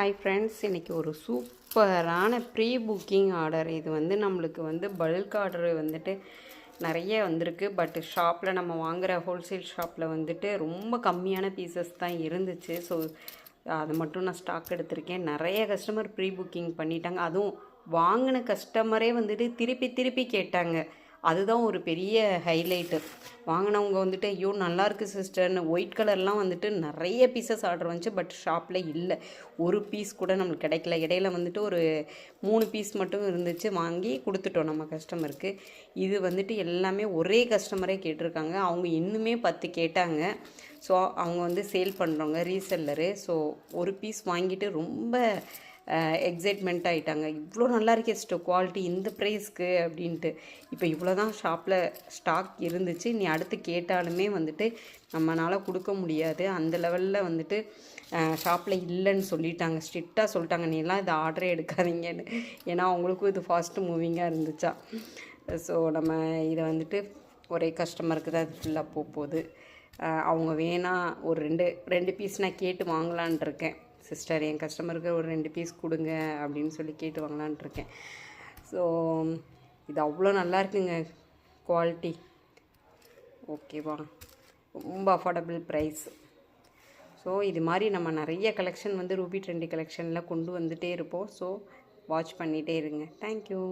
Hi friends, இன்றைக்கி ஒரு சூப்பரான ப்ரீ புக்கிங் ஆர்டர். இது நம்மளுக்கு பல்க் ஆர்டர் நிறைய வந்திருக்கு. பட் ஷாப்பில் நம்ம வாங்குகிற ஹோல்சேல் ஷாப்பில் ரொம்ப கம்மியான பீசஸ் தான் இருந்துச்சு. ஸோ அது மட்டும் நான் ஸ்டாக் எடுத்திருக்கேன். நிறைய கஸ்டமர் ப்ரீ புக்கிங் பண்ணிட்டாங்க. அதுவும் வாங்கின கஸ்டமரே திருப்பி திருப்பி கேட்டாங்க. அதுதான் ஒரு பெரிய ஹைலைட்டு. வாங்கினவங்க ஐயோ நல்லாயிருக்கு சிஸ்டர்னு ஒயிட் கலர்லாம் நிறைய பீசஸ் ஆர்டர் வந்துச்சு. பட் ஷாப்பில் இல்லை, ஒரு பீஸ் கூட நம்மளுக்கு கிடைக்கல. இடையில ஒரு 3 பீஸ் மட்டும் இருந்துச்சு, வாங்கி கொடுத்துட்டோம் நம்ம கஸ்டமருக்கு. இது எல்லாமே ஒரே கஸ்டமரே கேட்டிருக்காங்க. அவங்க இன்னுமே 10 கேட்டாங்க. ஸோ அவங்க சேல் பண்ணுறவங்க, ரீசெல்லரு. ஸோ ஒரு பீஸ் வாங்கிட்டு ரொம்ப எக்ஸைட்மெண்ட் ஆகிட்டாங்க. இவ்வளோ நல்லா இருக்கே சிஸ்டர் குவாலிட்டி இந்த ப்ரைஸ்க்கு அப்படின்ட்டு. இப்போ இவ்வளோ தான் ஷாப்பில் ஸ்டாக் இருந்துச்சு. நீ அடுத்து கேட்டாலுமே நம்மளால் கொடுக்க முடியாது. அந்த லெவலில் ஷாப்பில் இல்லைன்னு சொல்லிட்டாங்க. ஸ்ட்ரிக்டாக சொல்லிட்டாங்க, நீலாம் இதை ஆர்டரே எடுக்காதீங்கன்னு. ஏன்னா அவங்களுக்கும் இது ஃபாஸ்ட்டு மூவிங்காக இருந்துச்சா. ஸோ நம்ம இதை ஒரே கஸ்டமருக்கு தான் இது ஃபுல்லாக போகுது. அவங்க வேணால் ஒரு ரெண்டு பீஸ் நான் கேட்டு வாங்கலான் இருக்கேன். சிஸ்டர் என் கஸ்டமருக்கு ஒரு 2 பீஸ் கொடுங்க அப்படின்னு சொல்லி கேட்டு வாங்கலான்ட்ருக்கேன். ஸோ இது அவ்வளோ நல்லா இருக்குங்க குவாலிட்டி. ஓகேவா, ரொம்ப அஃபோர்டபுள் ப்ரைஸ். ஸோ இது மாதிரி நம்ம நிறைய கலெக்ஷன் ரூபி ட்ரெண்டி கலெக்ஷனில் கொண்டு வந்துகிட்டே இருப்போம். ஸோ வாட்ச் பண்ணிகிட்டே இருங்க. தேங்க்யூ.